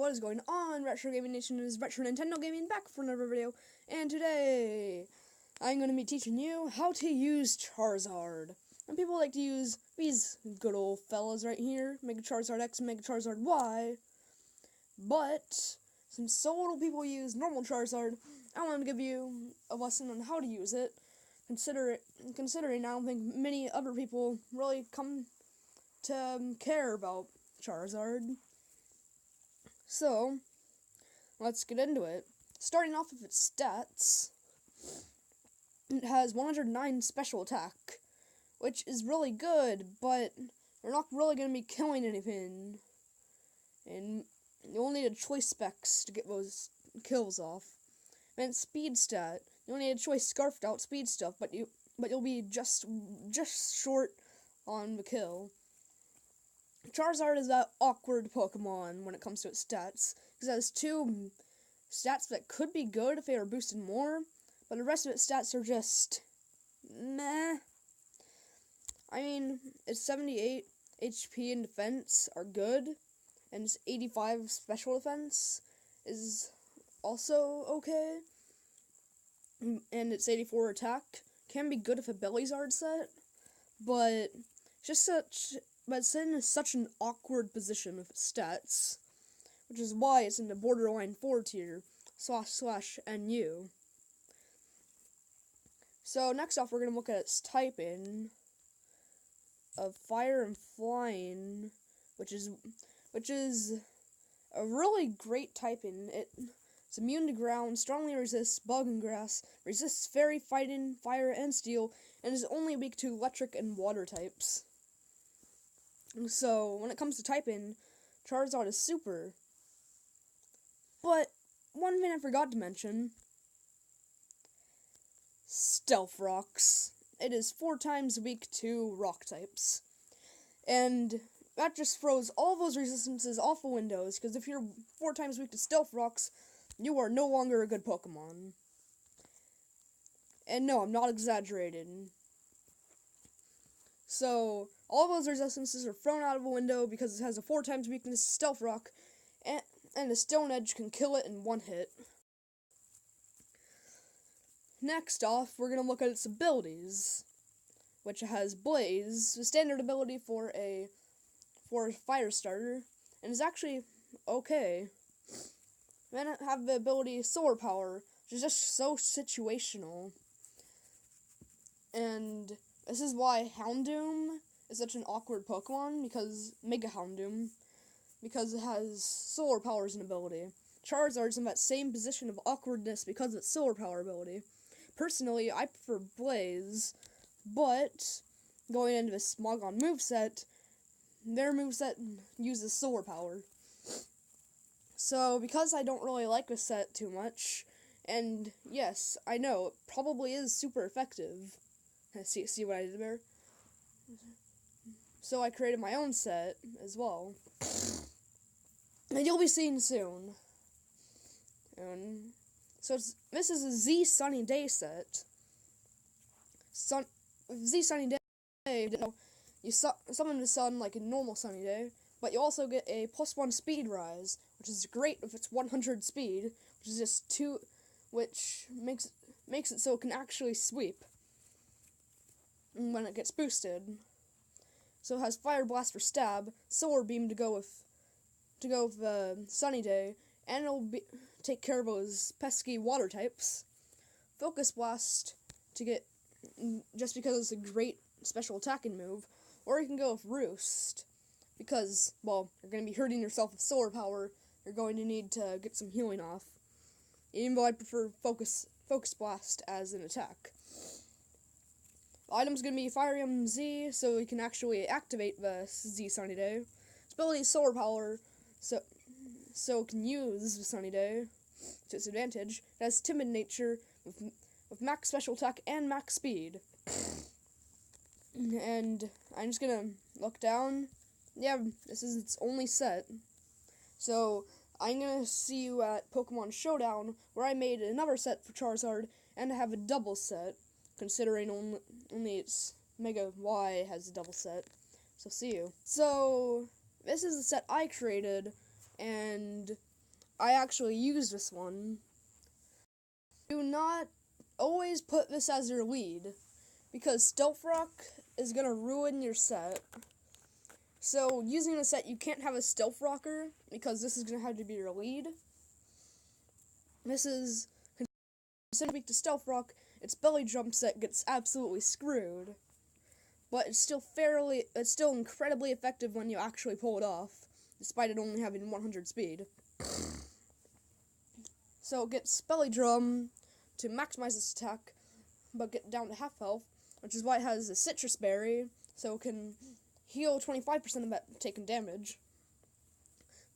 what is going on? Retro Gaming Nation is Retro Nintendo Gaming back for another video, and today I'm going to be teaching you how to use Charizard. And people like to use these good old fellas right here, Mega Charizard X and Mega Charizard Y, but since so little people use normal Charizard, I want to give you a lesson on how to use it, considering I don't think many other people really come to care about Charizard. So, let's get into it. Starting off with its stats, it has 109 special attack, which is really good, but you're not really going to be killing anything. And you'll need a choice specs to get those kills off. And its speed stat, you'll need a choice scarfed out speed stuff, but you'll be just short on the kill. Charizard is that awkward Pokemon when it comes to its stats, because it has two stats that could be good if they were boosted more, but the rest of its stats are just meh. I mean, its 78 HP and defense are good, and its 85 special defense is also okay, and its 84 attack can be good if a Charizard set, but it's in such an awkward position with its stats, which is why it's in the borderline 4 tier, / NU. So next off, we're going to look at its typing of Fire and Flying, which is a really great typing. It's immune to ground, strongly resists bug and grass, resists fairy, fighting, fire, and steel, and is only weak to electric and water types. So, when it comes to typing, Charizard is super. But, one thing I forgot to mention, Stealth Rocks. It is 4 times weak to rock types. And that just throws all those resistances off the windows, because if you're 4 times weak to Stealth Rocks, you are no longer a good Pokemon. And no, I'm not exaggerating. So, all those resistances are thrown out of the window because it has a 4 times weakness to Stealth Rock, and the Stone Edge can kill it in one hit. Next off, we're going to look at its abilities, which has Blaze, the standard ability for a fire starter, and is actually okay. Then I have the ability Solar Power, which is just so situational. And this is why Houndoom is such an awkward Pokemon, because Mega Houndoom, because it has Solar Power as an ability. Charizard's in that same position of awkwardness because of its Solar Power ability. Personally, I prefer Blaze, but going into the Smogon moveset, their moveset uses Solar Power. So, because I don't really like this set too much, and yes, I know, it probably is super effective. See what I did there? So I created my own set as well. And you'll be seeing soon. And so this is a Z Sunny Day set. Z Sunny Day, you summon the sun like a normal sunny day, but you also get a +1 speed rise, which is great if it's 100 speed, which is just 2, which makes it so it can actually sweep when it gets boosted. So it has Fire Blast for stab, Solar Beam to go with Sunny Day, and it'll take care of those pesky water types. Focus Blast to get, just because it's a great special attacking move, or you can go with Roost, because, well, you're going to be hurting yourself with Solar Power, you're going to need to get some healing off, even though I prefer Focus Blast as an attack. The item's going to be Fire Emblem Z, so we can actually activate the Z Sunny Day. Its ability is Solar Power, so it can use the Sunny Day to its advantage. It has Timid Nature with max special attack and max speed. And I'm just going to look down. Yeah, this is its only set. So I'm going to see you at Pokemon Showdown, where I made another set for Charizard, and I have a double set, considering only its Mega Y has a double set. So see you. So this is the set I created, and I actually use this one. Do not always put this as your lead, because Stealth Rock is going to ruin your set. So, using a set, you can't have a Stealth Rocker, because this is going to have to be your lead. This is considered weak to Stealth Rock. Its belly drum set gets absolutely screwed. But it's still incredibly effective when you actually pull it off, despite it only having 100 speed. So it gets belly drum to maximize its attack, but get down to half health, which is why it has a citrus berry, so it can heal 25% of that taken damage.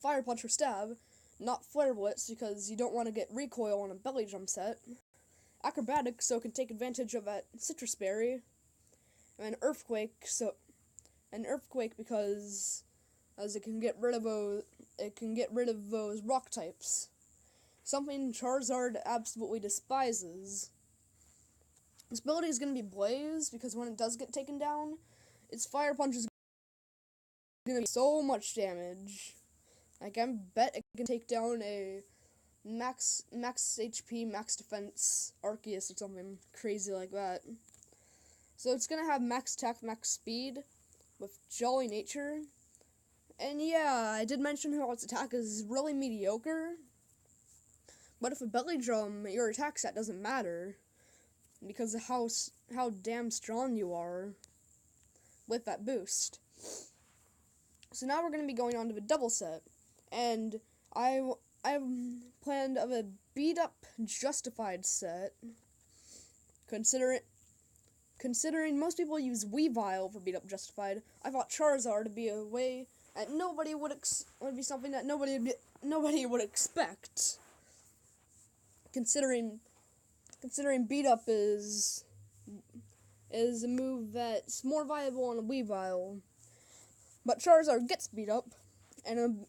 Fire punch or stab, not flare blitz because you don't want to get recoil on a belly drum set. Acrobatic, so it can take advantage of that citrus berry. And earthquake, because as it can get rid of those rock types. Something Charizard absolutely despises. Its ability is going to be Blaze, because when it does get taken down, its Fire Punch is going to be so much damage. Like, I bet it can take down a max HP, max defense Arceus or something crazy like that. So it's going to have max attack, max speed with Jolly Nature. And yeah, I did mention how its attack is really mediocre. But if a belly drum, your attack stat doesn't matter, because of how damn strong you are with that boost. So now we're going to be going on to the double set, and I've planned of a beat up justified set. Considering most people use Weavile for beat up justified, I thought Charizard would be a way that would be something that nobody would expect. Considering beat up is a move that's more viable on a Weavile, but Charizard gets beat up, and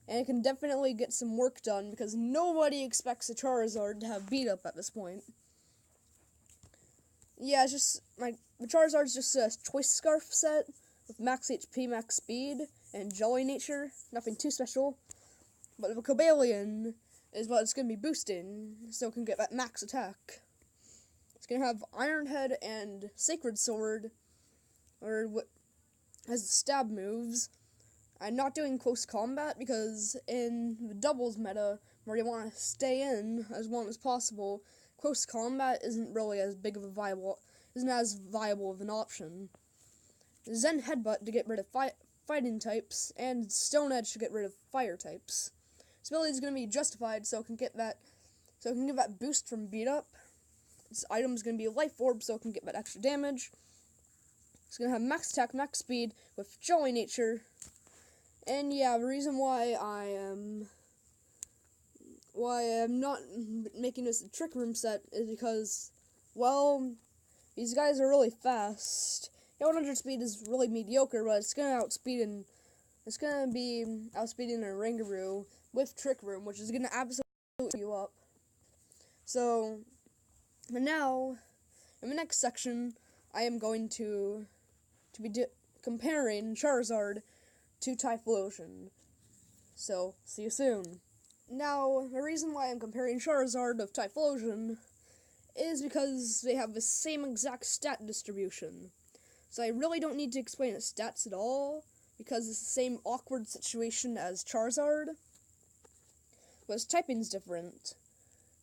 it can definitely get some work done because nobody expects a Charizard to have beat up at this point. Yeah, it's just the Charizard's just a Choice Scarf set with max HP, max speed, and Jolly Nature. Nothing too special, but the Cobalion is what it's going to be boosting, so it can get that max attack. It's going to have Iron Head and Sacred Sword, as stab moves. I'm not doing close combat because in the doubles meta, where you want to stay in as long as possible, close combat isn't as viable of an option. Zen Headbutt to get rid of fighting types, and Stone Edge to get rid of fire types. Its ability is going to be justified, so it can get that boost from beat up. Its item is going to be Life Orb, so it can get that extra damage. It's going to have max attack, max speed with Jolly Nature. And yeah, the reason why I am not making this a Trick Room set is because, well, these guys are really fast. Yeah, 100 speed is really mediocre, but it's going to be outspeeding a Rangaroo with Trick Room, which is going to absolutely you up. So, but now, in the next section, I am going to be comparing Charizard to Typhlosion. So, see you soon. Now, the reason why I'm comparing Charizard with Typhlosion is because they have the same exact stat distribution. So I really don't need to explain its stats at all, because it's the same awkward situation as Charizard. But its typing's different,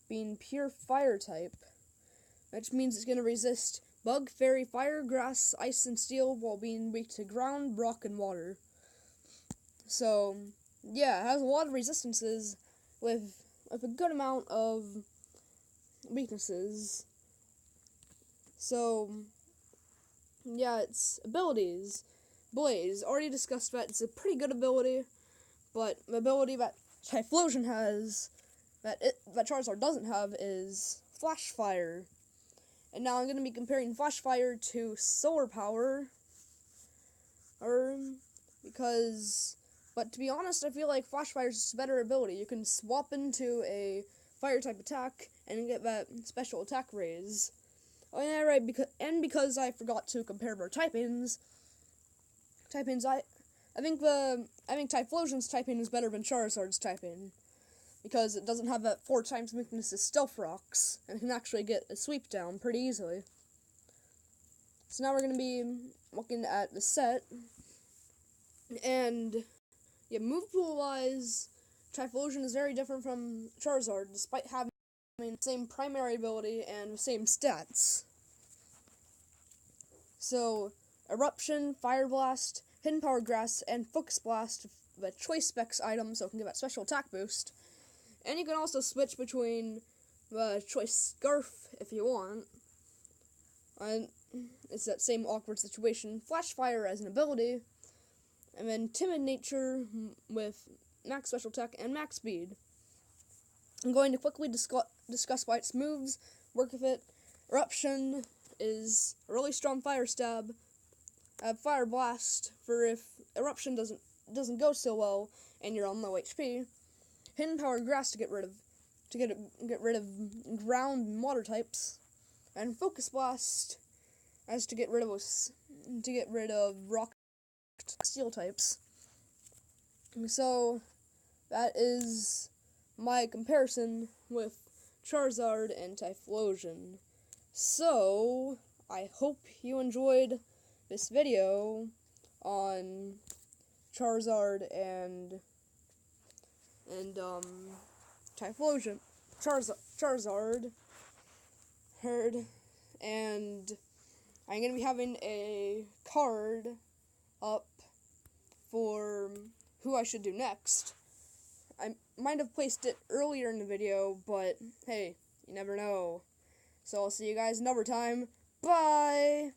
being pure fire type, which means it's going to resist Bug, Fairy, Fire, Grass, Ice, and Steel while being weak to Ground, Rock, and Water. So, yeah, it has a lot of resistances with a good amount of weaknesses. So, yeah, its abilities. Blaze, already discussed that. It's a pretty good ability, but the ability that Typhlosion has, that Charizard doesn't have, is Flash Fire. And now I'm going to be comparing Flash Fire to Solar Power, but to be honest, I feel like Flash Fire is just a better ability. You can swap into a Fire-type attack and get that special attack raise. Oh yeah, right, because I forgot to compare their typings. I I think Typhlosion's typing is better than Charizard's typing, because it doesn't have that 4 times weakness as Stealth Rocks, and can actually get a sweep down pretty easily. So now we're going to be looking at the set, and yeah, move pool-wise, Typhlosion is very different from Charizard, despite having the same primary ability and the same stats. So, Eruption, Fire Blast, Hidden Power Grass, and Focus Blast, the choice specs item, so it can give that special attack boost. And you can also switch between the choice Scarf if you want. And it's that same awkward situation. Flash Fire as an ability, and then Timid Nature with max special attack and max speed. I'm going to quickly discuss why its moves work with it. Eruption is a really strong fire stab. Fire Blast for if Eruption doesn't go so well and you're on low HP. Hidden Power Grass to get rid of ground and water types, and Focus Blast as to get rid of rock, steel types. So that is my comparison with Charizard and Typhlosion. So I hope you enjoyed this video on Charizard and Typhlosion, Charizard, and I'm going to be having a card up for who I should do next. I might have placed it earlier in the video, but hey, you never know. So I'll see you guys another time. Bye!